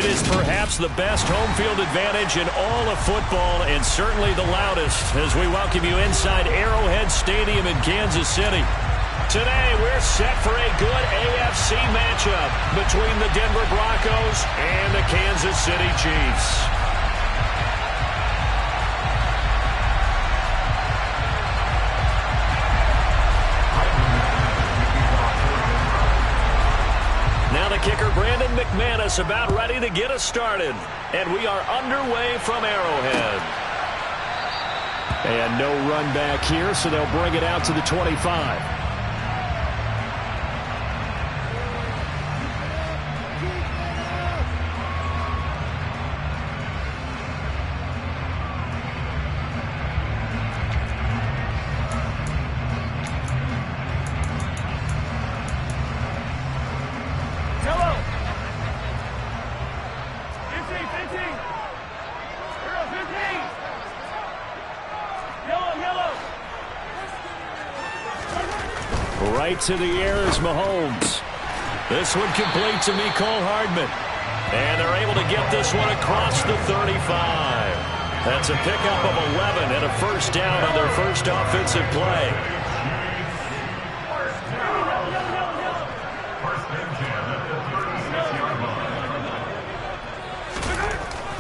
It is perhaps the best home field advantage in all of football, and certainly the loudest, as we welcome you inside Arrowhead Stadium in Kansas City. Today, we're set for a good AFC matchup between the Denver Broncos and the Kansas City Chiefs. Kicker Brandon McManus about ready to get us started. And we are underway from Arrowhead. And no run back here, so they'll bring it out to the 25. Right to the air is Mahomes. This one complete to Mecole Hardman. And they're able to get this one across the 35. That's a pickup of 11 and a first down on their first offensive play.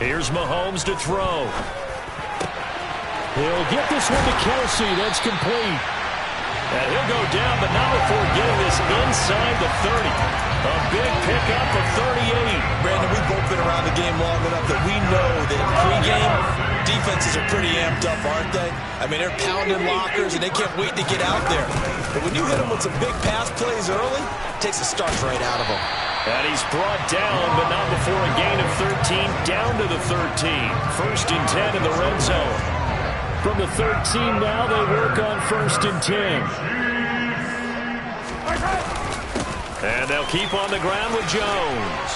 Here's Mahomes to throw. He'll get this one to Kelsey. That's complete. And he'll go down, but not before getting this inside the 30. A big pickup of 38. Brandon, we've both been around the game long enough that we know that pregame defenses are pretty amped up, aren't they? I mean, they're pounding lockers, and they can't wait to get out there. But when you hit them with some big pass plays early, it takes the starch right out of them. And he's brought down, but not before a gain of 13, down to the 13. First and 10 in the red zone. From the 13 now, they work on first and 10. And they'll keep on the ground with Jones.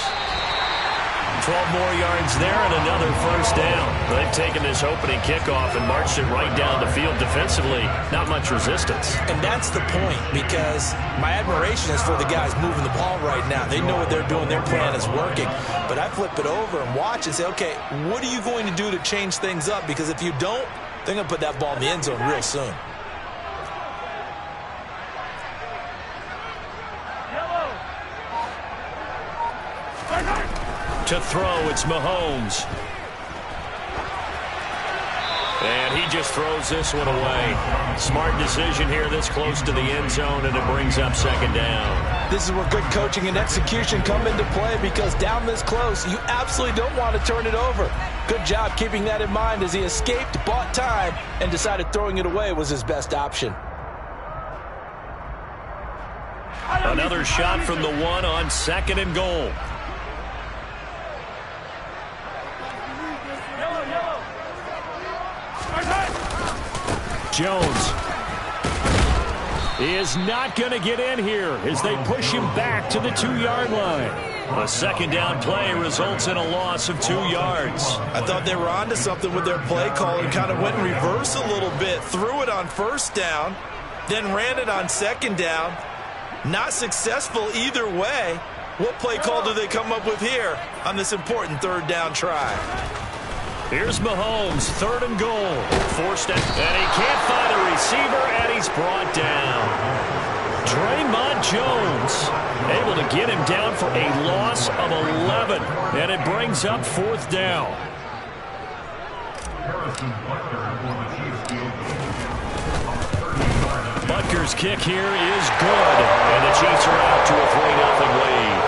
12 more yards there and another first down. They've taken this opening kickoff and marched it right down the field defensively. Not much resistance. And that's the point, because my admiration is for the guys moving the ball right now. They know what they're doing. Their plan is working. But I flip it over and watch and say, okay, what are you going to do to change things up? Because if you don't, they're going to put that ball in the end zone real soon. To throw, it's Mahomes. And he just throws this one away. Smart decision here this close to the end zone, and it brings up second down. This is where good coaching and execution come into play, because down this close, you absolutely don't want to turn it over. Good job keeping that in mind as he escaped, bought time, and decided throwing it away was his best option. Another shot from the one on second and goal. Jones is not going to get in here as they push him back to the 2-yard line. A second down play results in a loss of 2 yards. I thought they were onto something with their play call and kind of went in reverse a little bit. Threw it on first down, then ran it on second down. Not successful either way. What play call do they come up with here on this important third down try? Here's Mahomes, third and goal. Forced it, and he can't find a receiver, and he's brought down. Draymond Jones able to get him down for a loss of 11, and it brings up fourth down. Butker's kick here is good, and the Chiefs are out to a 3-0 lead.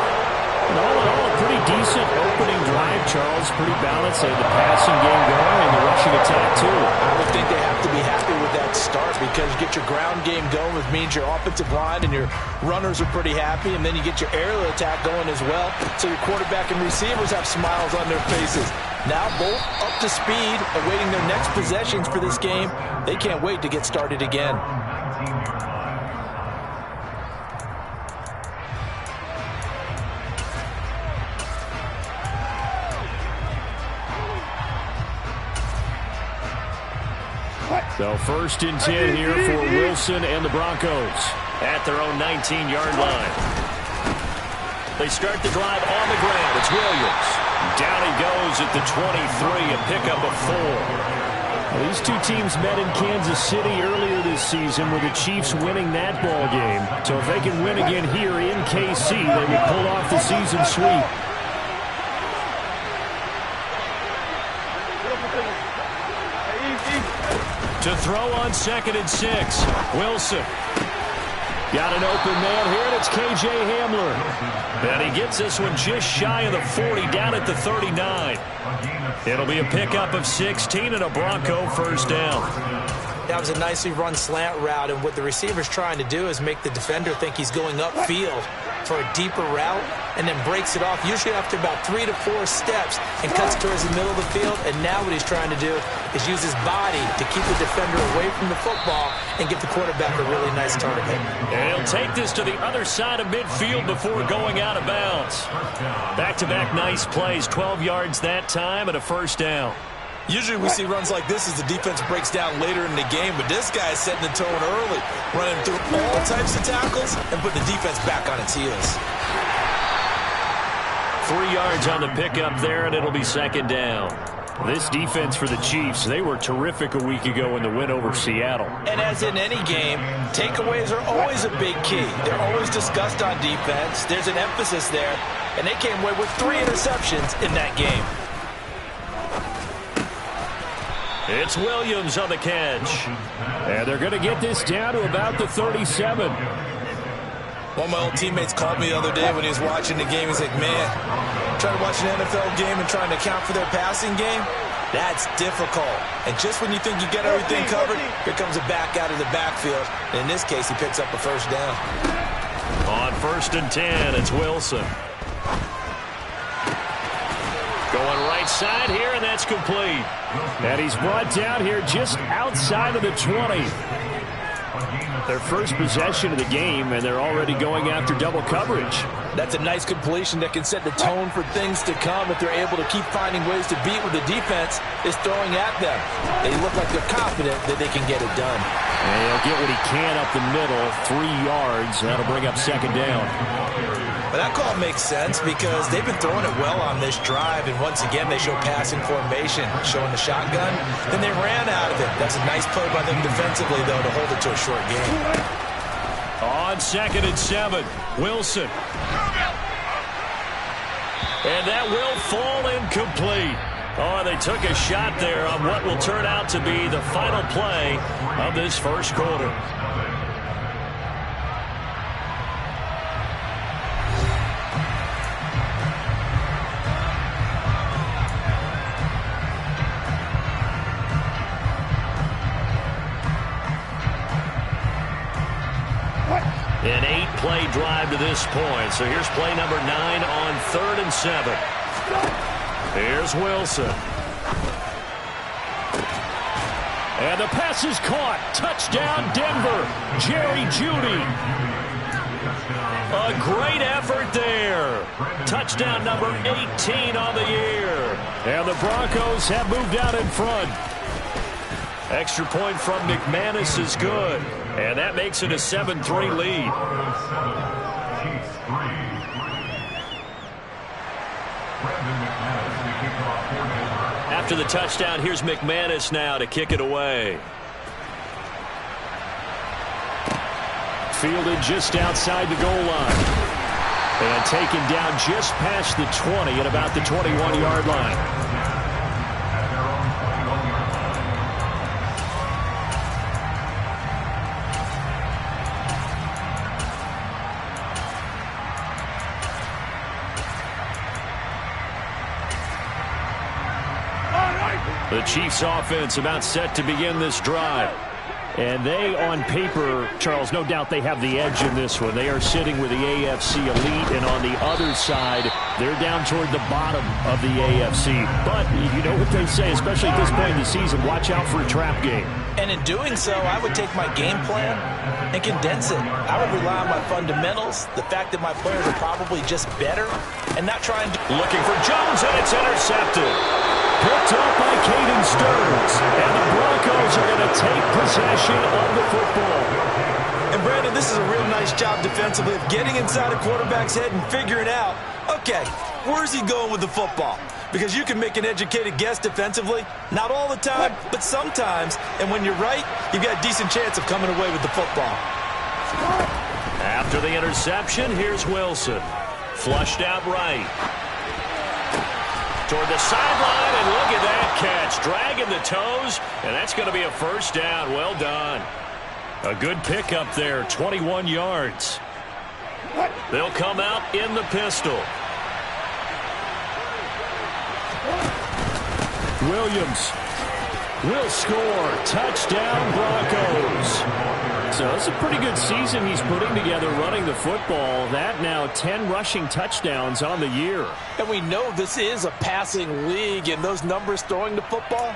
And all in all, a pretty decent opening drive, Charles. Pretty balanced. They had the passing game going and the rushing attack, too. I would think they have to be happy with that start, because you get your ground game going, which means your offensive line and your runners are pretty happy, and then you get your aerial attack going as well. So your quarterback and receivers have smiles on their faces. Now both up to speed, awaiting their next possessions for this game. They can't wait to get started again. So first and 10 here for Wilson and the Broncos at their own 19-yard line. They start the drive on the ground. It's Williams. Down he goes at the 23, a pickup of 4. Well, these two teams met in Kansas City earlier this season with the Chiefs winning that ball game. So if they can win again here in KC, they would pull off the season sweep. To throw on 2nd and 6. Wilson. Got an open man here, and it's K.J. Hamler. And he gets this one just shy of the 40, down at the 39. It'll be a pickup of 16 and a Bronco first down. That was a nicely run slant route, and what the receiver's trying to do is make the defender think he's going upfield for a deeper route, and then breaks it off, usually after about 3 to 4 steps, and cuts towards the middle of the field. And now what he's trying to do is use his body to keep the defender away from the football and give the quarterback a really nice target. And he'll take this to the other side of midfield before going out of bounds. Back-to-back nice plays, 12 yards that time and a first down. Usually we see runs like this as the defense breaks down later in the game, but this guy is setting the tone early, running through all types of tackles and putting the defense back on its heels. 3 yards on the pickup there, and it'll be second down. This defense for the Chiefs, they were terrific a week ago in the win over Seattle. And as in any game, takeaways are always a big key. They're always discussed on defense. There's an emphasis there, and they came away with 3 interceptions in that game. It's Williams on the catch. And they're going to get this down to about the 37. One of my old teammates called me the other day when he was watching the game. He's like, man, trying to watch an NFL game and trying to account for their passing game, that's difficult. And just when you think you get everything covered, here comes a back out of the backfield. And in this case, he picks up a first down. On 1st and 10, it's Wilson. Going right side here, and that's complete. And he's brought down here just outside of the 20. Their first possession of the game, and they're already going after double coverage. That's a nice completion that can set the tone for things to come if they're able to keep finding ways to beat what the defense is throwing at them. They look like they're confident that they can get it done. And he'll get what he can up the middle, 3 yards. That'll bring up second down. But that call makes sense because they've been throwing it well on this drive, and once again they show passing formation, showing the shotgun. Then they ran out of it. That's a nice play by them defensively, though, to hold it to a short game. On 2nd and 7, Wilson. And that will fall incomplete. Oh, they took a shot there on what will turn out to be the final play of this first quarter. An 8-play drive to this point. So here's play number 9 on 3rd and 7. Here's Wilson. And the pass is caught. Touchdown, Denver. Jerry Jeudy. A great effort there. Touchdown number 18 on the year. And the Broncos have moved out in front. Extra point from McManus is good. And that makes it a 7-3 lead. After the touchdown, here's McManus now to kick it away. Fielded just outside the goal line. And taken down just past the 20 at about the 21-yard line. The Chiefs offense about set to begin this drive. And they, on paper, Charles, no doubt they have the edge in this one. They are sitting with the AFC elite, and on the other side, they're down toward the bottom of the AFC. But you know what they say, especially at this point in the season, watch out for a trap game. And in doing so, I would take my game plan and condense it. I would rely on my fundamentals, the fact that my players are probably just better, and not trying to... Looking for Jones, and it's intercepted. Picked up by Caden Stearns. And the Broncos are going to take possession of the football. And Brandon, this is a real nice job defensively of getting inside a quarterback's head and figuring out, okay, where's he going with the football? because you can make an educated guess defensively. Not all the time, but sometimes. And when you're right, you've got a decent chance of coming away with the football. After the interception, here's Wilson. Flushed out right. Toward the sideline, and look at that catch. Dragging the toes, and that's going to be a first down. Well done. A good pickup there, 21 yards. They'll come out in the pistol. Williams will score. Touchdown, Broncos. So it's a pretty good season he's putting together running the football. That now 10 rushing touchdowns on the year. And we know this is a passing league, and those numbers throwing the football,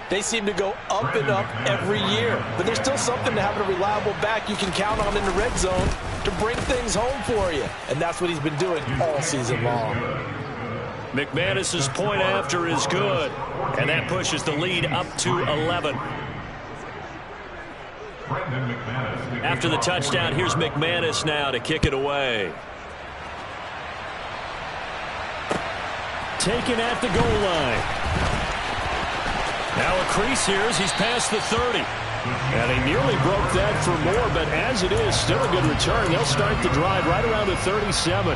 they seem to go up and up every year. But there's still something to having a reliable back you can count on in the red zone to bring things home for you. And that's what he's been doing all season long. McManus's point after is good, and that pushes the lead up to 11. After the touchdown, here's McManus now to kick it away. Taken at the goal line. Now a crease here as he's past the 30. And he nearly broke that for more, but as it is, still a good return. They'll start the drive right around the 37.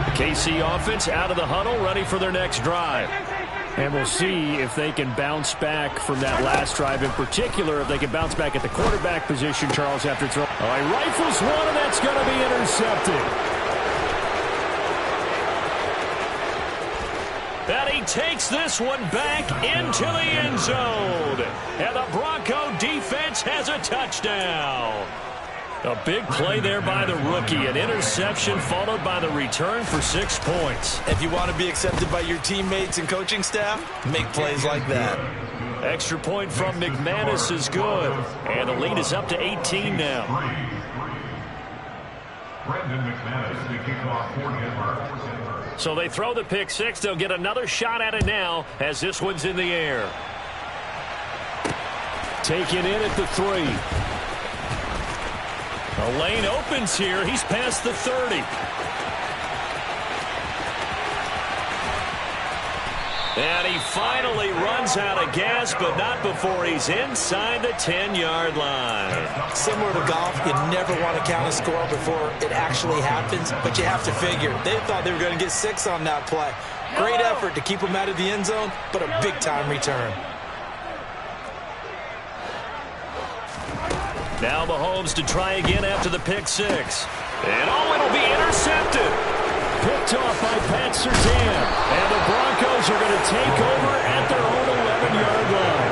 The KC offense out of the huddle, ready for their next drive. And we'll see if they can bounce back from that last drive. In particular, if they can bounce back at the quarterback position, Charles, after throw. Oh, he rifles one, and that's going to be intercepted. And he takes this one back into the end zone. And the Bronco defense has a touchdown. A big play there by the rookie. An interception followed by the return for 6 points. If you want to be accepted by your teammates and coaching staff, make plays like that. Extra point from McManus is good. And the lead is up to 18 now. So they throw the pick six. They'll get another shot at it now as this one's in the air. Taken in at the 3. The lane opens here. He's past the 30. And he finally runs out of gas, but not before he's inside the 10-yard line. Similar to golf, you never want to count a score before it actually happens, but you have to figure. They thought they were going to get 6 on that play. Great effort to keep them out of the end zone, but a big-time return. Now Mahomes to try again after the pick six. And oh, it'll be intercepted. Picked off by Pat Surtain. And the Broncos are going to take over at their own 11-yard line.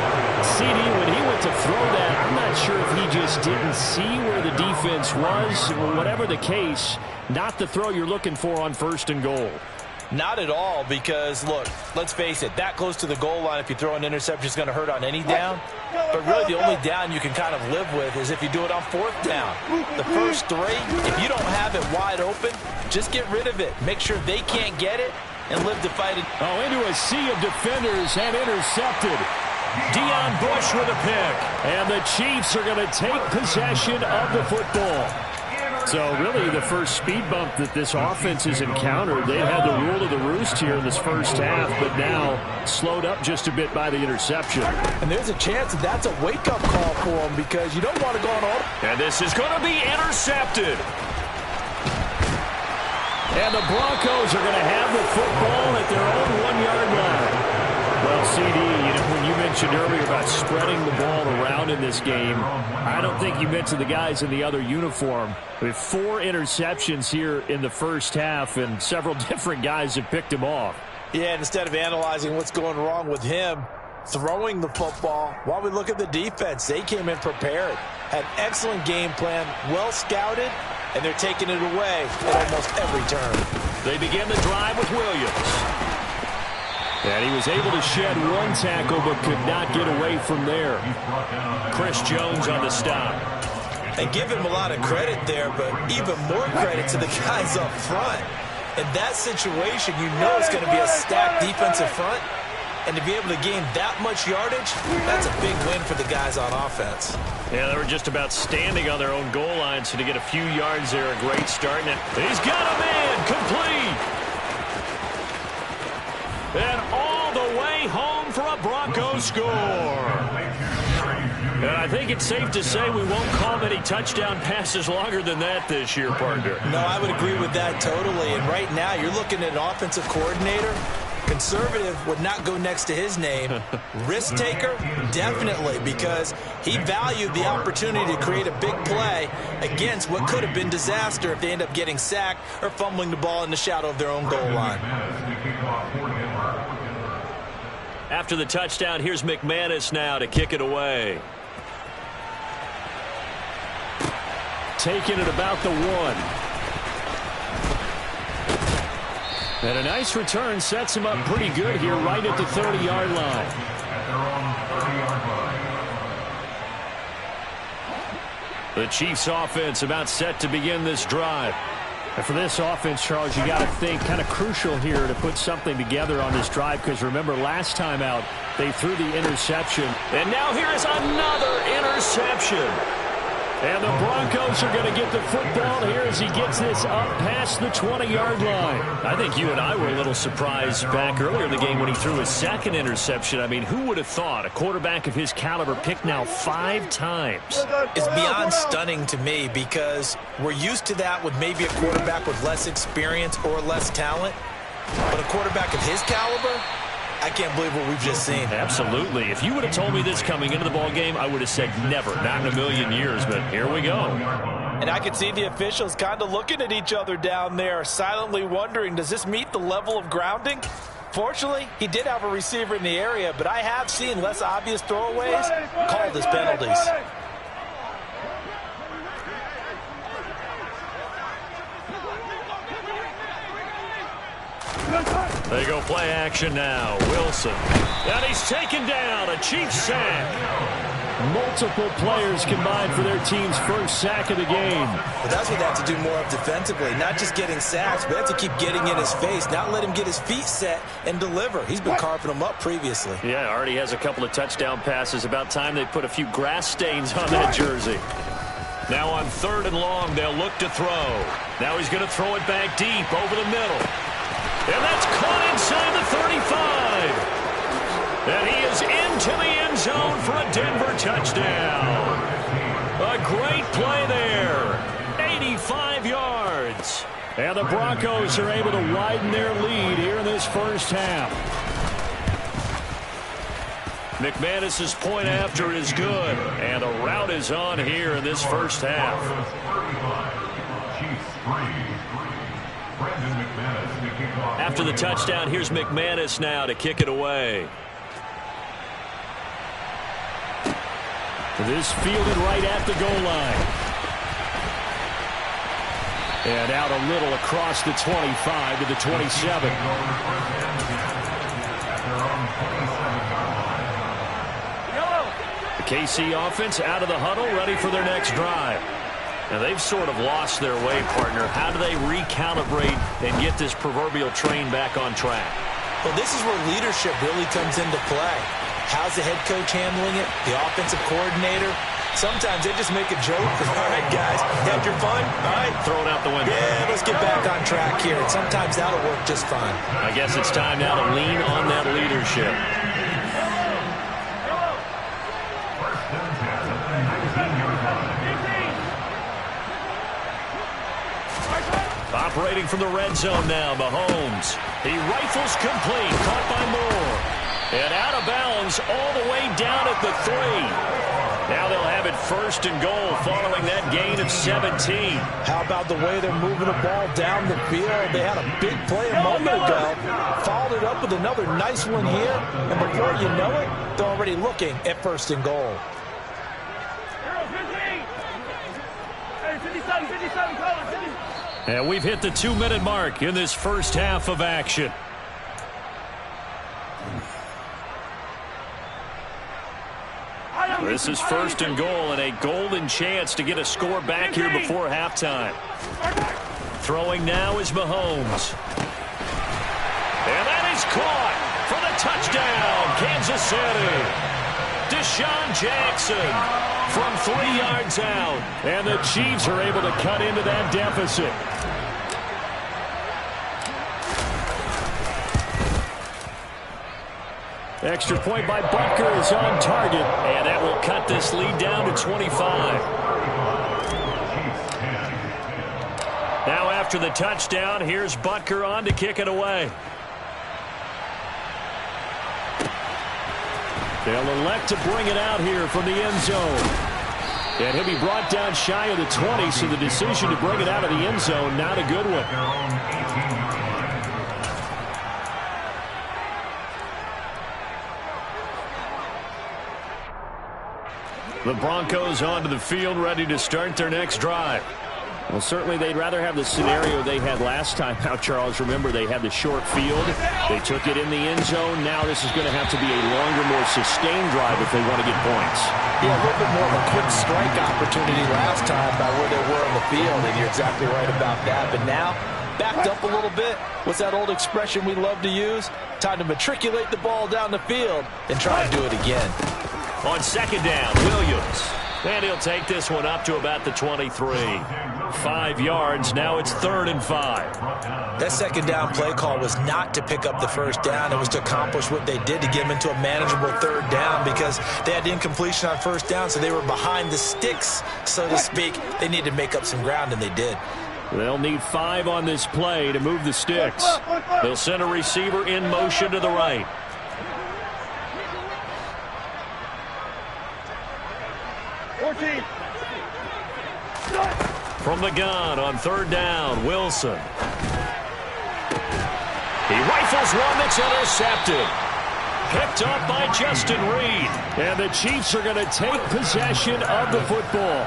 CD, when he went to throw that, I'm not sure if he just didn't see where the defense was. Whatever the case, not the throw you're looking for on 1st and goal. Not at all, because, look, let's face it, that close to the goal line, if you throw an interception, is going to hurt on any down. But really, the only down you can kind of live with is if you do it on 4th down. The first 3, if you don't have it wide open, just get rid of it. Make sure they can't get it and live to fight it. Oh, into a sea of defenders and intercepted. Deion Bush with a pick. And the Chiefs are going to take possession of the football. So really the first speed bump that this offense has encountered. They had the rule of the roost here in this first half, but now slowed up just a bit by the interception. And there's a chance that that's a wake-up call for them, because you don't want to go on all. And this is going to be intercepted. And the Broncos are going to have the football at their own 1-yard line. Well, CD, when you mentioned earlier about spreading the ball around in this game, I don't think you mentioned the guys in the other uniform. With 4 interceptions here in the first half, and several different guys have picked him off. Yeah, and instead of analyzing what's going wrong with him throwing the football, while we look at the defense, they came in prepared. Had an excellent game plan, well scouted, and they're taking it away at almost every turn. They begin the drive with Williams. And he was able to shed 1 tackle, but could not get away from there. Chris Jones on the stop. And give him a lot of credit there, but even more credit to the guys up front. In that situation, you know it's going to be a stacked defensive front. And to be able to gain that much yardage, that's a big win for the guys on offense. Yeah, they were just about standing on their own goal line, so to get a few yards there, a great start. And he's got a man, complete. And all the way home for a Broncos score. And I think it's safe to say we won't call many touchdown passes longer than that this year, partner. No, I would agree with that totally. And right now, you're looking at an offensive coordinator. Conservative would not go next to his name. Risk taker, definitely, because he valued the opportunity to create a big play against what could have been disaster if they end up getting sacked or fumbling the ball in the shadow of their own goal line. After the touchdown, here's McManus now to kick it away. Taking it about the 1. And a nice return sets him up pretty good here right at the 30-yard line. The Chiefs offense about set to begin this drive. And for this offense, Charles, you got to think kind of crucial here to put something together on this drive, because remember last time out they threw the interception. And now here is another interception. And the Broncos are going to get the football here as he gets this up past the 20-yard line. I think you and I were a little surprised back earlier in the game when he threw his second interception. I mean, who would have thought a quarterback of his caliber picked now 5 times? It's beyond stunning to me, because we're used to that with maybe a quarterback with less experience or less talent. But a quarterback of his caliber, I can't believe what we've just seen. Absolutely. If you would have told me this coming into the ball game, I would have said never, not in a million years, but here we go. And I could see the officials kind of looking at each other down there, silently wondering, does this meet the level of grounding? Fortunately, he did have a receiver in the area, but I have seen less obvious throwaways called as penalties. They go play action now. Wilson. And he's taken down. A Chiefs sack. Multiple players combined for their team's first sack of the game. But that's what they have to do more of defensively. Not just getting sacks, but they have to keep getting in his face. Not let him get his feet set and deliver. He's been carving them up previously. Yeah, already has a couple of touchdown passes. About time they put a few grass stains on that jersey. Now on 3rd and long, they'll look to throw. Now he's going to throw it back deep over the middle. And that's caught inside the 35. And he is into the end zone for a Denver touchdown. A great play there. 85 yards. And the Broncos are able to widen their lead here in this first half. McManus's point after is good. And the route is on here in this first half. After the touchdown, here's McManus now to kick it away. This fielded right at the goal line. And out a little across the 25 to the 27. The KC offense out of the huddle, ready for their next drive. Now, they've sort of lost their way, partner. How do they recalibrate and get this proverbial train back on track? Well, this is where leadership really comes into play. How's the head coach handling it? The offensive coordinator? Sometimes they just make a joke. All right, guys, had your fun? All right. Throw it out the window. Yeah, let's get back on track here. And sometimes that'll work just fine. I guess it's time now to lean on that leadership. Operating from the red zone now, Mahomes. He rifles complete, caught by Moore. And out of bounds all the way down at the 3. Now they'll have it 1st and goal following that gain of 17. How about the way they're moving the ball down the field? They had a big play a moment ago. Followed it up with another nice one here. And before you know it, they're already looking at 1st and goal. And we've hit the 2-minute mark in this first half of action. This is 1st and goal and a golden chance to get a score back here before halftime. Throwing now is Mahomes. And that is caught for the touchdown, Kansas City. Deshaun Jackson from 3 yards out. And the Chiefs are able to cut into that deficit. Extra point by Butker is on target. And that will cut this lead down to 25. Now after the touchdown, here's Butker on to kick it away. They'll elect to bring it out here from the end zone. And he'll be brought down shy of the 20, so the decision to bring it out of the end zone, not a good one. The Broncos onto the field, ready to start their next drive. Well, certainly they'd rather have the scenario they had last time out, Charles. Remember, they had the short field. They took it in the end zone. Now this is going to have to be a longer, more sustained drive if they want to get points. Yeah, a little bit more of a quick strike opportunity last time by where they were on the field, and you're exactly right about that. But now, backed up a little bit. What's that old expression we love to use? Time to matriculate the ball down the field and try to do it again. On second down, Williams. And he'll take this one up to about the 23. 5 yards. Now it's 3rd and 5. That second down play call was not to pick up the first down. It was to accomplish what they did to get them into a manageable 3rd down because they had incompletion on first down, so they were behind the sticks, so to speak. They needed to make up some ground, and they did. They'll need 5 on this play to move the sticks. They'll send a receiver in motion to the right. From the gun on 3rd down, Wilson. He rifles one that's intercepted. Picked up by Justin Reed. And the Chiefs are going to take possession of the football.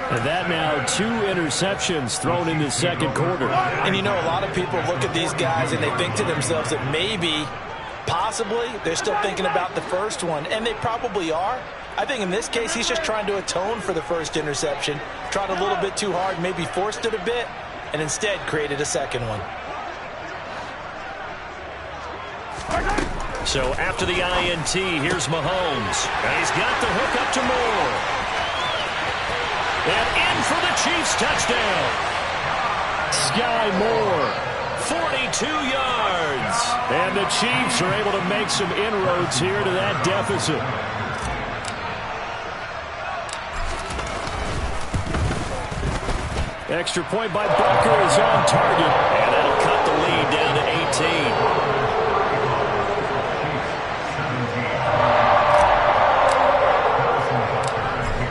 And that now 2 interceptions thrown in the second quarter. And you know, a lot of people look at these guys and they think to themselves that maybe, possibly, they're still thinking about the first one. And they probably are. I think in this case, he's just trying to atone for the first interception. Tried a little bit too hard, maybe forced it a bit, and instead created a second one. So after the INT, here's Mahomes. And he's got the hook up to Moore. And in for the Chiefs touchdown. Sky Moore, 42 yards. And the Chiefs are able to make some inroads here to that deficit. Extra point by Butker is on target. And that'll cut the lead down to 18.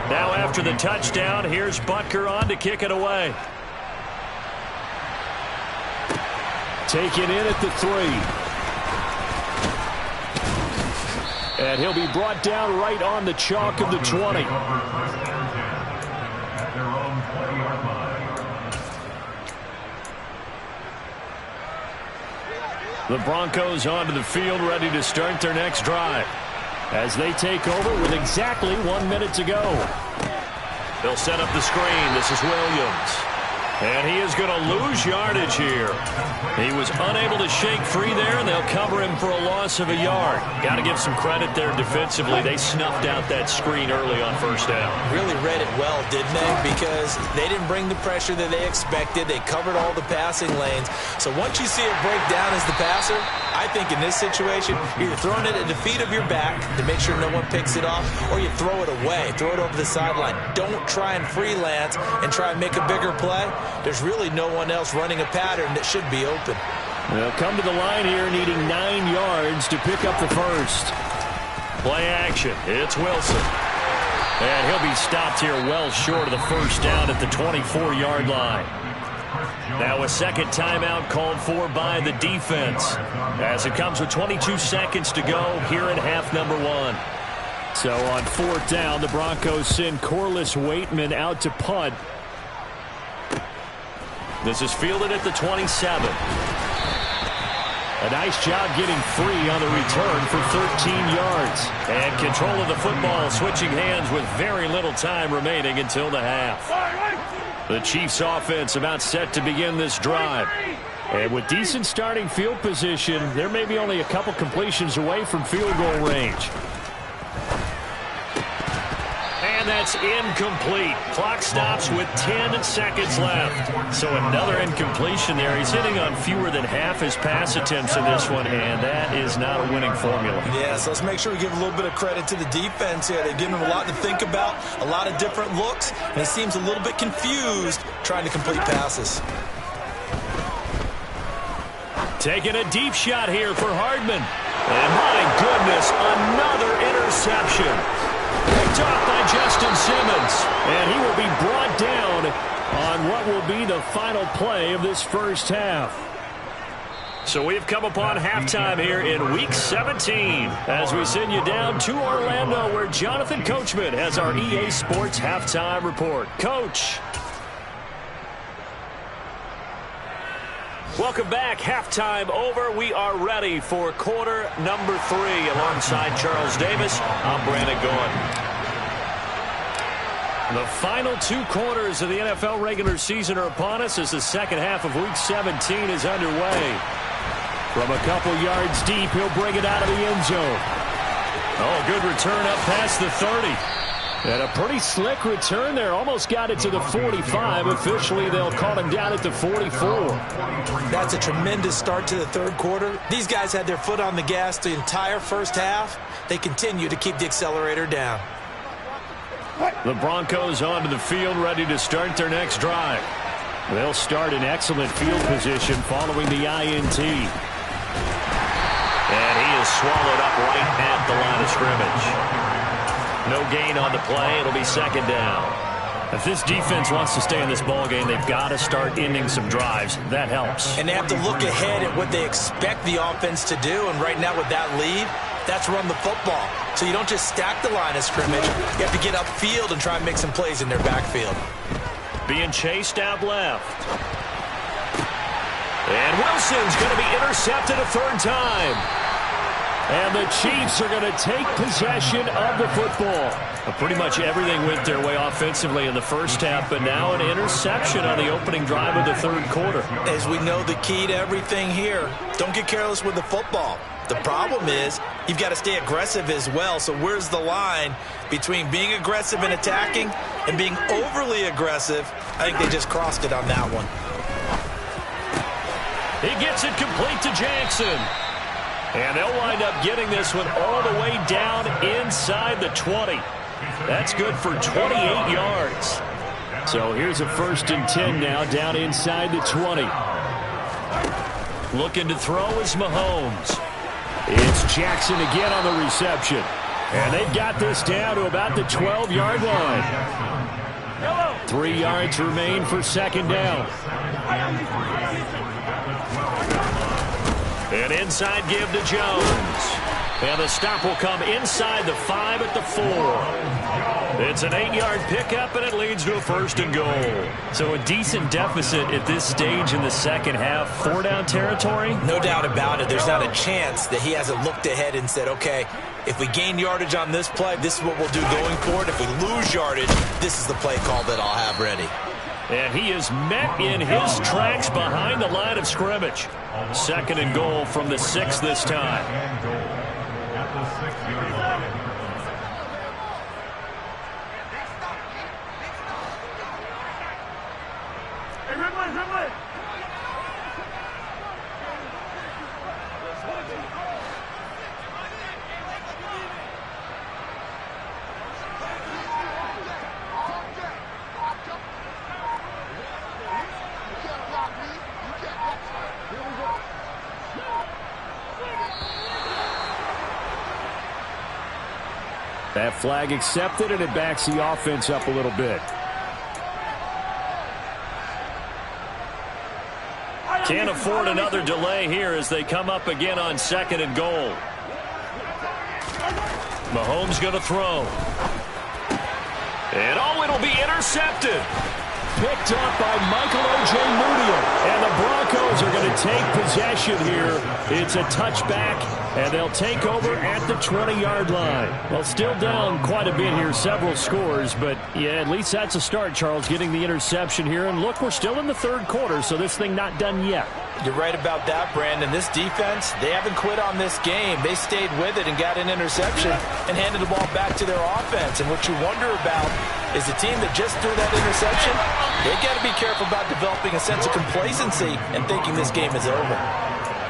Now after the touchdown, here's Butker on to kick it away. Taken in at the 3. And he'll be brought down right on the chalk of the 20. The Broncos onto the field, ready to start their next drive. As they take over with exactly 1 minute to go. They'll set up the screen. This is Williams. And he is going to lose yardage here. He was unable to shake free there, and they'll cover him for a loss of a yard. Got to give some credit there defensively. They snuffed out that screen early on first down. Really read it well, didn't they? Because they didn't bring the pressure that they expected. They covered all the passing lanes. So once you see it break down as the passer, I think in this situation, you're throwing it at the feet of your back to make sure no one picks it off, or you throw it away, throw it over the sideline. Don't try and freelance and try and make a bigger play. There's really no one else running a pattern that should be open. They'll come to the line here needing 9 yards to pick up the first. Play action. It's Wilson. And he'll be stopped here well short of the first down at the 24-yard line. Now a second timeout called for by the defense as it comes with 22 seconds to go here in half number 1. So on 4th down, the Broncos send Corliss Waitman out to punt. This is fielded at the 27. A nice job getting free on the return for 13 yards. And control of the football switching hands with very little time remaining until the half. The Chiefs offense about set to begin this drive. And with decent starting field position, there may be only a couple completions away from field goal range. And that's incomplete. Clock stops with 10 seconds left. So another incompletion there. He's hitting on fewer than half his pass attempts in this one, and that is not a winning formula. Yeah, so let's make sure we give a little bit of credit to the defense here. They've given him a lot to think about, a lot of different looks, and he seems a little bit confused trying to complete passes. Taking a deep shot here for Hardman. And my goodness, another interception. Picked off by Justin Simmons. And he will be brought down on what will be the final play of this first half. So we've come upon halftime here in Week 17 as we send you down to Orlando where Jonathan Coachman has our EA Sports Halftime Report. Coach. Welcome back. Halftime over. We are ready for quarter number 3. Alongside Charles Davis, I'm Brandon Gaudin. The final 2 quarters of the NFL regular season are upon us as the second half of Week 17 is underway. From a couple yards deep, he'll bring it out of the end zone. Oh, good return up past the 30. And a pretty slick return there. Almost got it to the 45. Officially, they'll call him down at the 44. That's a tremendous start to the third quarter. These guys had their foot on the gas the entire first half. They continue to keep the accelerator down. The Broncos onto the field, ready to start their next drive. They'll start in excellent field position following the INT. And he is swallowed up right at the line of scrimmage. No gain on the play. It'll be second down. If this defense wants to stay in this ballgame, they've got to start ending some drives. That helps. And they have to look ahead at what they expect the offense to do. And right now with that lead, that's run the football. So you don't just stack the line of scrimmage. You have to get upfield and try and make some plays in their backfield. Being chased out left. And Wilson's going to be intercepted a third time. And the Chiefs are going to take possession of the football. Pretty much everything went their way offensively in the first half, but now an interception on the opening drive of the third quarter. As we know, the key to everything here, don't get careless with the football. The problem is you've got to stay aggressive as well. So where's the line between being aggressive and attacking and being overly aggressive? I think they just crossed it on that one. He gets it complete to Jackson. And they'll wind up getting this one all the way down inside the 20. That's good for 28 yards. So here's a 1st and 10 now down inside the 20. Looking to throw is Mahomes. It's Jackson again on the reception. And they've got this down to about the 12-yard line. 3 yards remain for second down. An inside give to Jones. And the stop will come inside the 5 at the 4. It's an 8-yard pickup, and it leads to a 1st and goal. So a decent deficit at this stage in the second half. 4-down territory? No doubt about it. There's not a chance that he hasn't looked ahead and said, okay, if we gain yardage on this play, this is what we'll do going forward. If we lose yardage, this is the play call that I'll have ready. And he is met in his tracks behind the line of scrimmage. 2nd and goal from the 6 this time. That flag accepted, and it backs the offense up a little bit. Can't afford another delay here as they come up again on 2nd and goal. Mahomes going to throw. And oh, it'll be intercepted. Picked up by Michael O.J. Mudia. And the Broncos are going to take possession here. It's a touchback And they'll take over at the 20-yard line. Well, still down quite a bit here, several scores, but yeah, at least that's a start, Charles, getting the interception here. And look, we're still in the third quarter, so this thing not done yet. You're right about that, Brandon. This defense, they haven't quit on this game. They stayed with it and got an interception and handed the ball back to their offense. And what you wonder about is the team that just threw that interception, they got to be careful about developing a sense of complacency and thinking this game is over.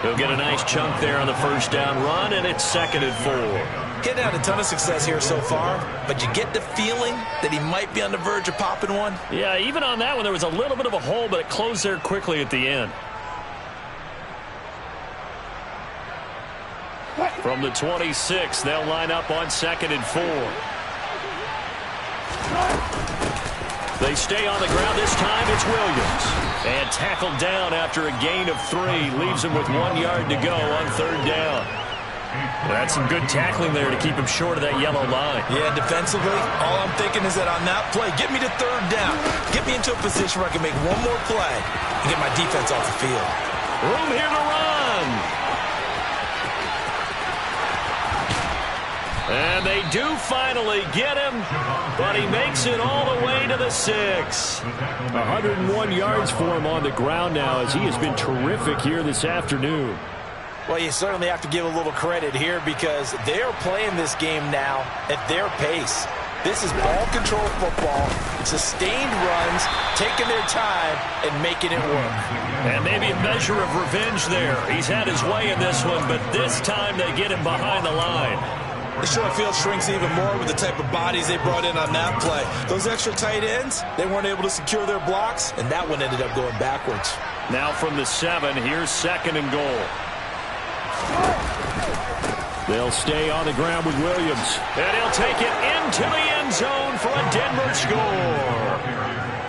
He'll get a nice chunk there on the first down run, and it's 2nd and 4. Getting out a ton of success here so far, but you get the feeling that he might be on the verge of popping one. Yeah, even on that one, there was a little bit of a hole, but it closed there quickly at the end. From the 26, they'll line up on 2nd and 4. They stay on the ground. This time it's Williams. And tackled down after a gain of 3. Leaves him with 1 yard to go on 3rd down. That's some good tackling there to keep him short of that yellow line. Yeah, defensively, all I'm thinking is that on that play, get me to 3rd down. Get me into a position where I can make one more play and get my defense off the field. Room here to run. And they do finally get him, but he makes it all the way to the 6. 101 yards for him on the ground now, as he has been terrific here this afternoon. Well, you certainly have to give a little credit here because they're playing this game now at their pace. This is ball control football, sustained runs, taking their time and making it work. And maybe a measure of revenge there. He's had his way in this one, but this time they get him behind the line. The short field shrinks even more with the type of bodies they brought in on that play. Those extra tight ends, they weren't able to secure their blocks, and that one ended up going backwards. Now from the 7, here's 2nd and goal. They'll stay on the ground with Williams. And he'll take it into the end zone for a Denver score.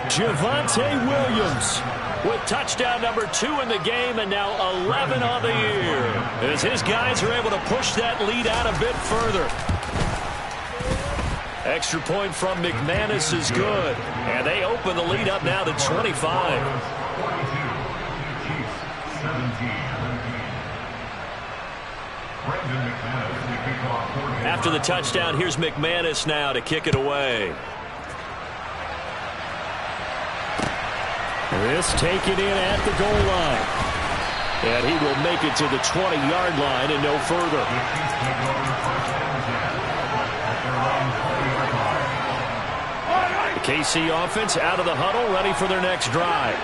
Javonte Williams with touchdown number 2 in the game and now 11 on the year. As his guys are able to push that lead out a bit further. Extra point from McManus is good. And they open the lead up now to 25. After the touchdown, here's McManus now to kick it away. This taken in at the goal line. And he will make it to the 20-yard line and no further. The KC offense out of the huddle, ready for their next drive.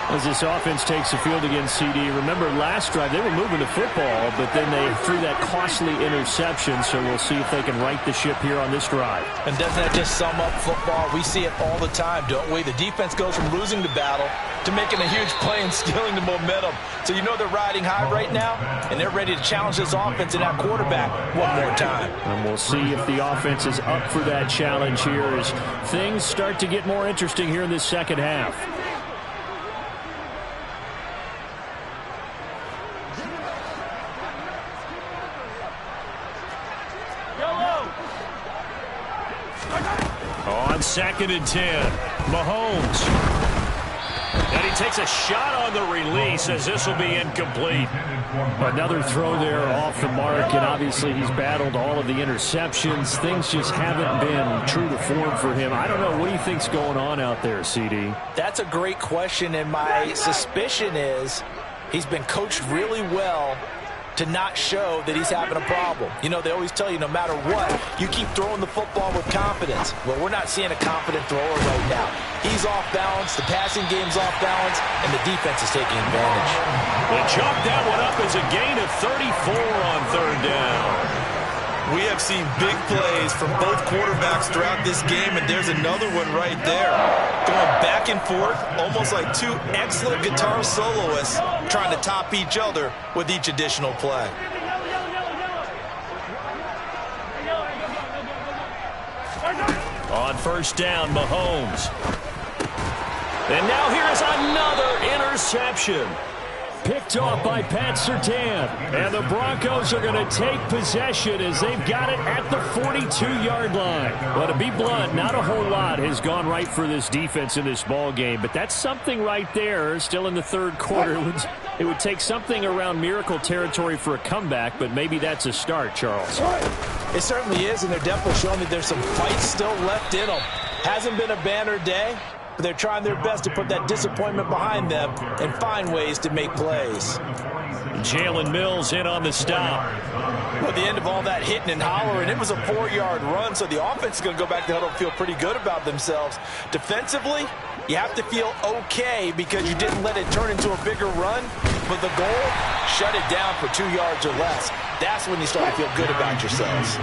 As this offense takes the field against CD, remember last drive they were moving the football, but then they threw that costly interception, so we'll see if they can right the ship here on this drive. And doesn't that just sum up football? We see it all the time, don't we? The defense goes from losing the battle to making a huge play and stealing the momentum. So you know they're riding high right now, and they're ready to challenge this offense and that quarterback one more time. And we'll see if the offense is up for that challenge here as things start to get more interesting here in this second half. On 2nd and 10, Mahomes. And he takes a shot on the release as this will be incomplete. Another throw there off the mark, and obviously he's battled all of the interceptions. Things just haven't been true to form for him. I don't know. What do you think's going on out there, CD? That's a great question, and my suspicion is he's been coached really well to not show that he's having a problem. You know, they always tell you no matter what, you keep throwing the football with confidence. Well, we're not seeing a confident thrower right now. He's off balance, the passing game's off balance, and the defense is taking advantage. They chalk that one up as a gain of 34 on 3rd down. We have seen big plays from both quarterbacks throughout this game, and there's another one right there. Going back and forth, almost like two excellent guitar soloists trying to top each other with each additional play. On 1st down, Mahomes. And now here's another interception. Picked off by Pat Surtain. And the Broncos are going to take possession as they've got it at the 42-yard line. Well, to be blunt, not a whole lot has gone right for this defense in this ball game, but that's something right there. Still in the 3rd quarter. It would take something around miracle territory for a comeback, but maybe that's a start, Charles. It certainly is, and they're definitely showing that there's some fight still left in them. Hasn't been a banner day, but they're trying their best to put that disappointment behind them and find ways to make plays. Jalen Mills in on the stop. Well, at the end of all that hitting and hollering, it was a 4-yard run, so the offense is going to go back to huddle and feel pretty good about themselves. Defensively, you have to feel okay because you didn't let it turn into a bigger run, but the goal, shut it down for 2 yards or less. That's when you start to feel good about yourselves.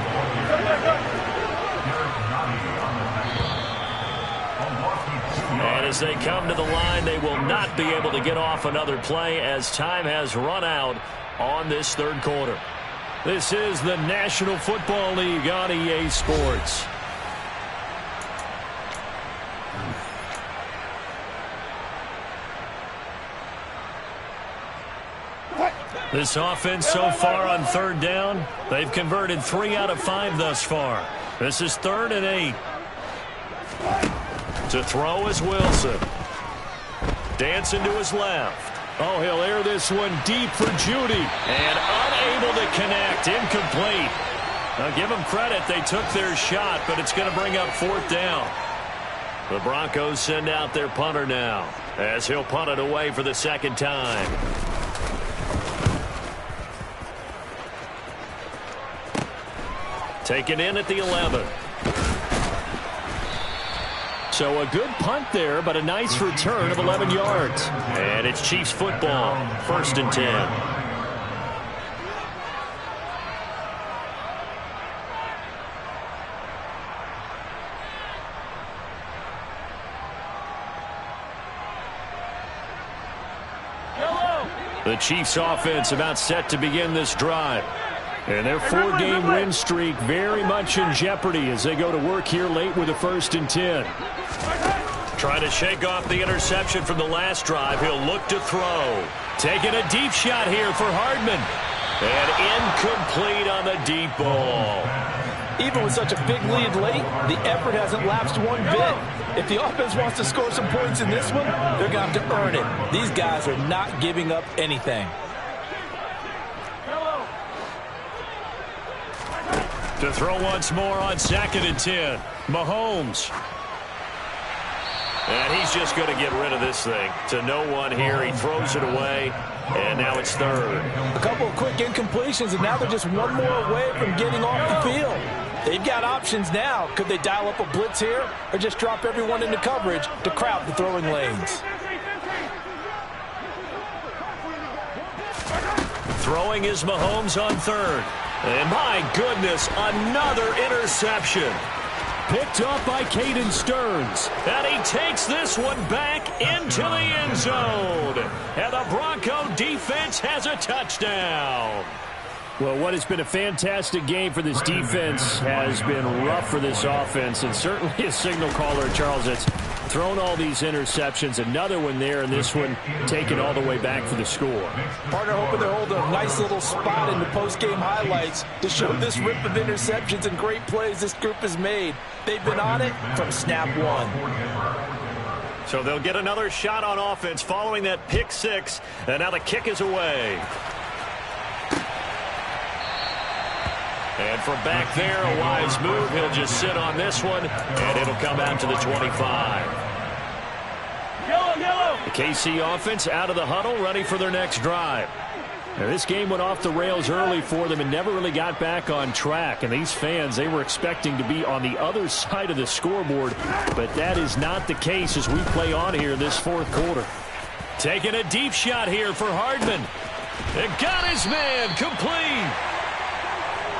And as they come to the line, they will not be able to get off another play as time has run out on this third quarter. This is the National Football League on EA Sports. This offense so far on third down, they've converted 3 out of 5 thus far. This is 3rd and 8. To throw is Wilson. Dancing to his left. Oh, he'll air this one deep for Judy. And unable to connect. Incomplete. Now give them credit. They took their shot, but it's going to bring up 4th down. The Broncos send out their punter now as he'll punt it away for the 2nd time. Taken in at the 11. So a good punt there, but a nice return of 11 yards. And it's Chiefs football, 1st and 10. The Chiefs offense about set to begin this drive. And their 4-game win streak very much in jeopardy as they go to work here late with a 1st and 10. Trying to shake off the interception from the last drive. He'll look to throw. Taking a deep shot here for Hardman. And incomplete on the deep ball. Even with such a big lead late, the effort hasn't lapsed one bit. If the offense wants to score some points in this one, they're going to have to earn it. These guys are not giving up anything. To throw once more on 2nd and 10. Mahomes. And he's just going to get rid of this thing. To no one here. He throws it away. And now it's 3rd. A couple of quick incompletions, and now they're just one more away from getting off the field. They've got options now. Could they dial up a blitz here or just drop everyone into coverage to crowd the throwing lanes? Throwing is Mahomes on 3rd. And my goodness, another interception. Picked off by Caden Stearns. And he takes this one back into the end zone. And the Bronco defense has a touchdown. Well, what has been a fantastic game for this defense has been rough for this offense, and certainly a signal caller, Charles, that's thrown all these interceptions. Another one there, and this one taken all the way back for the score. Partner hoping they're holding a nice little spot in the post-game highlights to show this rip of interceptions and great plays this group has made. They've been on it from snap one. So they'll get another shot on offense following that pick 6, and now the kick is away. And from back there, a wise move. He'll just sit on this one, and it'll come out to the 25. The KC offense out of the huddle, ready for their next drive. Now, this game went off the rails early for them and never really got back on track. And these fans, they were expecting to be on the other side of the scoreboard, but that is not the case as we play on here this 4th quarter. Taking a deep shot here for Hardman. And got his man complete.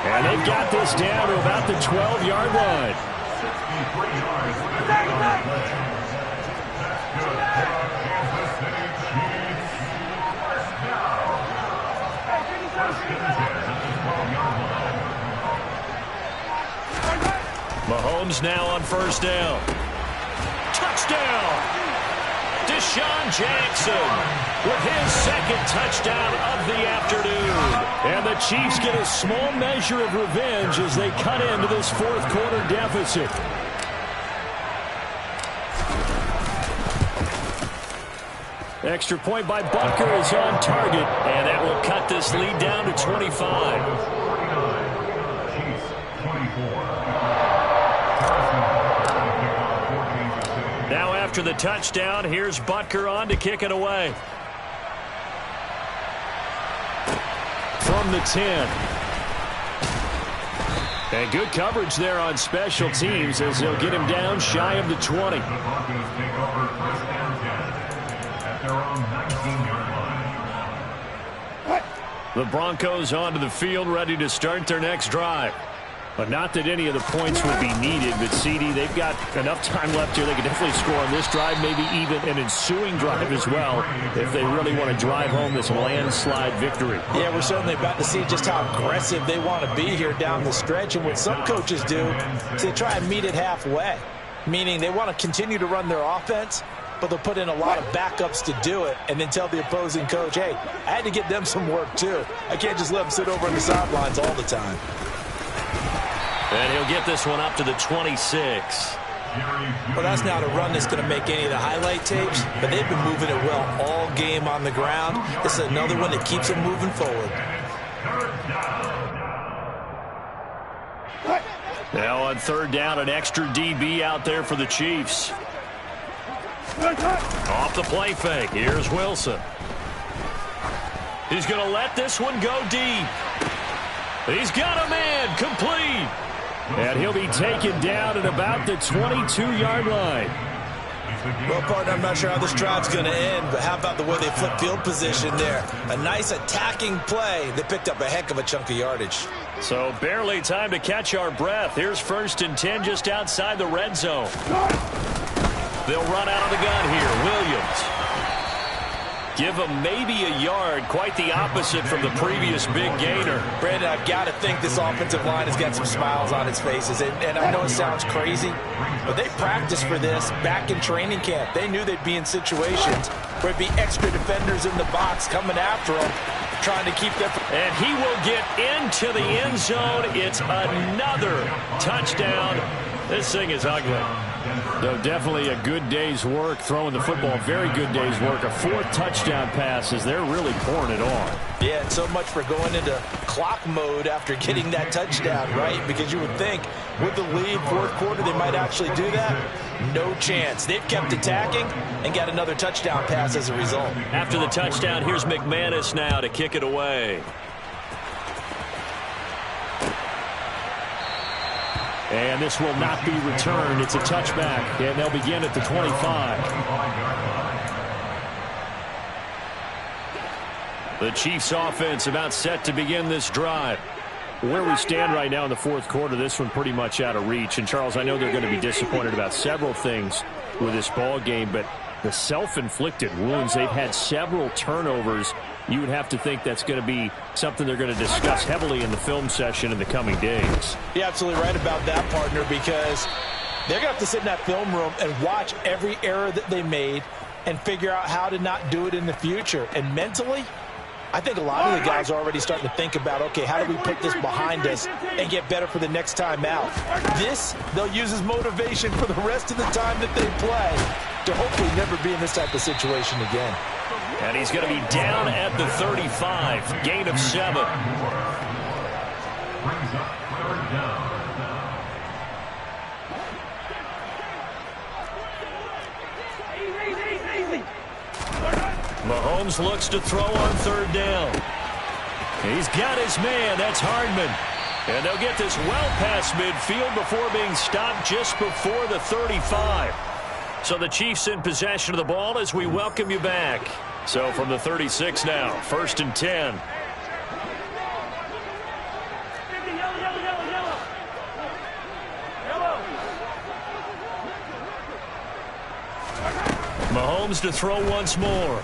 And they've got this down to about the 12-yard line. Mahomes now on 1st down. Touchdown! Deshaun Jackson with his 2nd touchdown of the afternoon. And the Chiefs get a small measure of revenge as they cut into this 4th quarter deficit. Extra point by Butker is on target, and that will cut this lead down to 25. Now after the touchdown, here's Butker on to kick it away. From the 10. And good coverage there on special teams as they'll get him down shy of the 20. The Broncos onto the field, ready to start their next drive. But not that any of the points would be needed, but CD, they've got enough time left here. They can definitely score on this drive, maybe even an ensuing drive as well, if they really want to drive home this landslide victory. Yeah, we're certainly about to see just how aggressive they want to be here down the stretch. And what some coaches do is they try and meet it halfway, meaning they want to continue to run their offense, but they'll put in a lot of backups to do it and then tell the opposing coach, hey, I had to get them some work too. I can't just let them sit over on the sidelines all the time. And he'll get this one up to the 26. Well, that's not a run that's going to make any of the highlight tapes, but they've been moving it well all game on the ground. This is another one that keeps them moving forward. Now on third down, an extra DB out there for the Chiefs. Off the play fake. Here's Wilson. He's going to let this one go deep. He's got a man. Complete. And he'll be taken down at about the 22-yard line. Well, partner, I'm not sure how this drive's going to end, but how about the way they flip field position there? A nice attacking play. They picked up a heck of a chunk of yardage. So barely time to catch our breath. Here's 1st and 10 just outside the red zone. They'll run out of the gun here. Williams. Give him maybe a yard, quite the opposite from the previous big gainer. Brandon, I've got to think this offensive line has got some smiles on its faces. And I know it sounds crazy, but they practiced for this back in training camp. They knew they'd be in situations where there'd be extra defenders in the box coming after them, trying to keep them. And he will get into the end zone. It's another touchdown. This thing is ugly. So definitely a good day's work throwing the football. Very good day's work. A 4th touchdown pass as they're really pouring it on. Yeah, and so much for going into clock mode after getting that touchdown, right? Because you would think with the lead, 4th quarter, they might actually do that. No chance. They've kept attacking and got another touchdown pass as a result. After the touchdown, here's McManus now to kick it away. And this will not be returned. It's a touchback, and they'll begin at the 25. The Chiefs offense about set to begin this drive. Where we stand right now in the 4th quarter, this one pretty much out of reach. And, Charles, I know they're going to be disappointed about several things with this ball game, but the self-inflicted wounds, they've had several turnovers. You would have to think that's going to be something they're going to discuss heavily in the film session in the coming days. You're absolutely right about that, partner, because they're going to have to sit in that film room and watch every error that they made and figure out how to not do it in the future. And mentally, I think a lot of the guys are already starting to think about, okay, how do we put this behind us and get better for the next time out? This, they'll use as motivation for the rest of the time that they play to hopefully never be in this type of situation again. And he's going to be down at the 35. Gain of 7. Mahomes looks to throw on 3rd down. He's got his man. That's Hardman. And they'll get this well past midfield before being stopped just before the 35. So the Chiefs in possession of the ball as we welcome you back. So from the 36 now, 1st and 10. Mahomes to throw once more.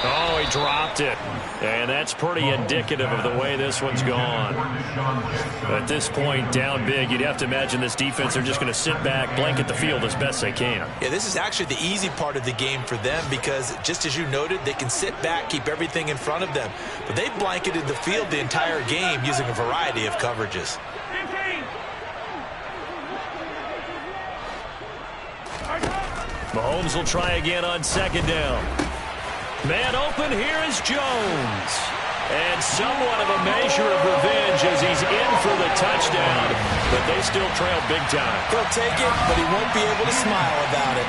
Oh, he dropped it. And that's pretty indicative of the way this one's gone. At this point, down big, you'd have to imagine this defense are just going to sit back, blanket the field as best they can. Yeah, this is actually the easy part of the game for them because, just as you noted, they can sit back, keep everything in front of them. But they blanketed the field the entire game using a variety of coverages. Mahomes will try again on second down. Man open, here is Jones. And somewhat of a measure of revenge as he's in for the touchdown, but they still trail big time. He'll take it, but he won't be able to smile about it.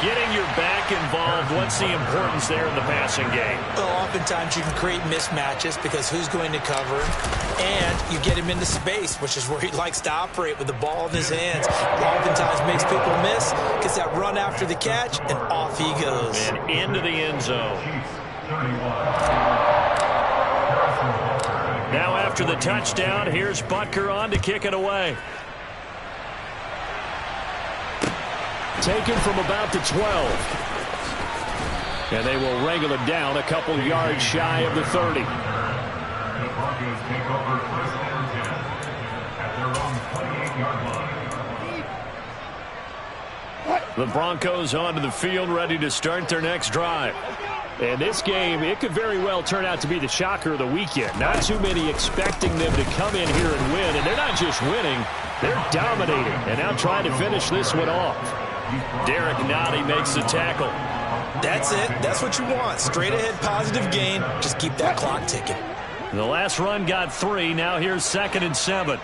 Getting your back involved, what's the importance there in the passing game? Well, oftentimes you can create mismatches because who's going to cover him, and you get him into space, which is where he likes to operate with the ball in his hands. Oftentimes makes people miss, gets that run after the catch, and off he goes. And into the end zone. Now after the touchdown, here's Butker on to kick it away. Taken from about the 12. And they will wrangle it down a couple yards shy of the 30. The Broncos onto the field, ready to start their next drive. And this game, it could very well turn out to be the shocker of the weekend. Not too many expecting them to come in here and win. And they're not just winning, they're dominating. And now trying to finish this one off. Derek Nottie makes the tackle. That's it. That's what you want. Straight ahead positive gain. Just keep that clock ticking. The last run got 3. Now here's 2nd and 7.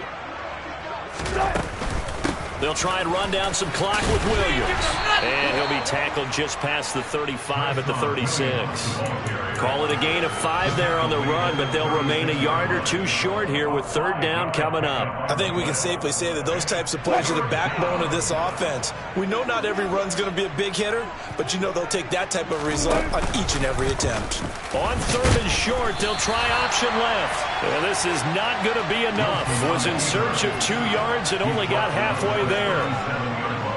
They'll try and run down some clock with Williams. And he'll be tackled just past the 35 at the 36. Call it a gain of 5 there on the run, but they'll remain a yard or 2 short here with 3rd down coming up. I think we can safely say that those types of plays are the backbone of this offense. We know not every run's going to be a big hitter, but you know they'll take that type of result on each and every attempt. On 3rd and short, they'll try option left. And this is not going to be enough. Was in search of 2 yards and only got halfway there.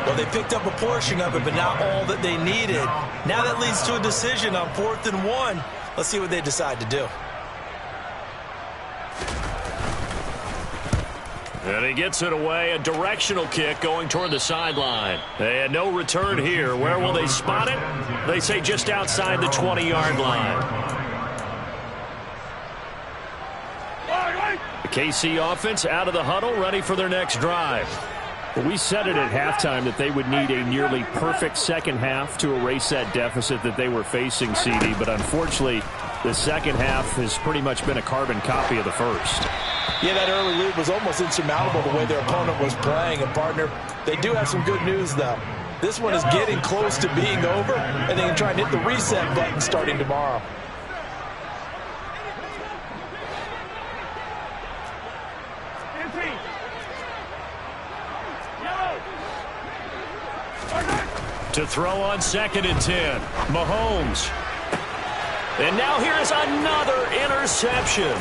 Well, they picked up a portion of it, but not all that they needed. Now that leads to a decision on 4th and 1. Let's see what they decide to do. And he gets it away, a directional kick going toward the sideline. And no return here. Where will they spot it? They say just outside the 20-yard line. The KC offense out of the huddle, ready for their next drive. We said it at halftime that they would need a nearly perfect second half to erase that deficit that they were facing, CD. But unfortunately, the second half has pretty much been a carbon copy of the first. Yeah, that early lead was almost insurmountable the way their opponent was playing. And, partner, they do have some good news, though. This one is getting close to being over, and they can try and hit the reset button starting tomorrow. To throw on 2nd and 10. Mahomes. And now here's another interception.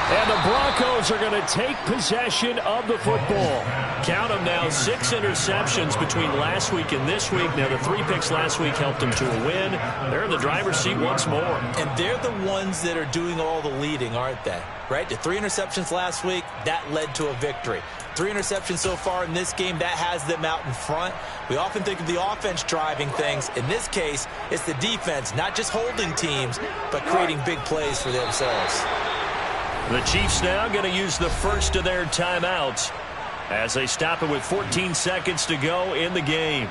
And the Broncos are going to take possession of the football. Count them now, 6 interceptions between last week and this week. Now, the 3 picks last week helped them to a win. They're in the driver's seat once more. And they're the ones that are doing all the leading, aren't they? Right? The 3 interceptions last week, that led to a victory. 3 interceptions so far in this game, that has them out in front. We often think of the offense driving things. In this case, it's the defense, not just holding teams, but creating big plays for themselves. The Chiefs now going to use the first of their timeouts as they stop it with 14 seconds to go in the game.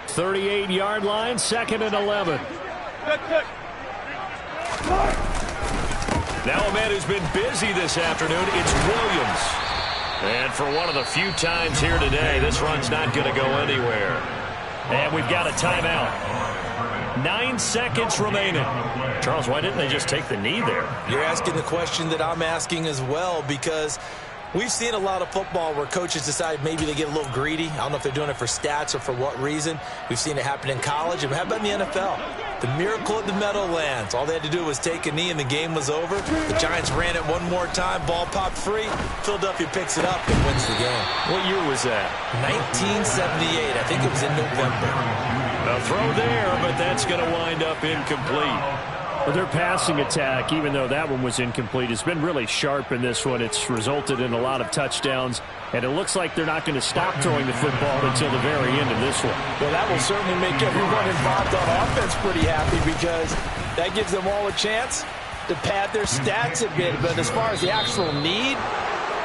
38-yard line, 2nd and 11. Now a man who's been busy this afternoon, it's Williams. And for one of the few times here today, this run's not going to go anywhere. And we've got a timeout. 9 seconds remaining. Charles, why didn't they just take the knee there? You're asking the question that I'm asking as well, because we've seen a lot of football where coaches decide maybe they get a little greedy. I don't know if they're doing it for stats or for what reason. We've seen it happen in college. And how about in the NFL? The miracle of the Meadowlands. All they had to do was take a knee and the game was over. The Giants ran it one more time. Ball popped free. Philadelphia picks it up and wins the game. What year was that? 1978. I think it was in November. A throw there, but that's going to wind up incomplete. Well, their passing attack, even though that one was incomplete, has been really sharp in this one. It's resulted in a lot of touchdowns, and it looks like they're not going to stop throwing the football until the very end of this one. Well, that will certainly make everyone involved on offense pretty happy, because that gives them all a chance to pad their stats a bit. But as far as the actual need,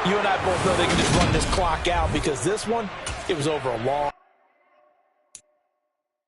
You and I both know they can just run this clock out because this one, it was over a long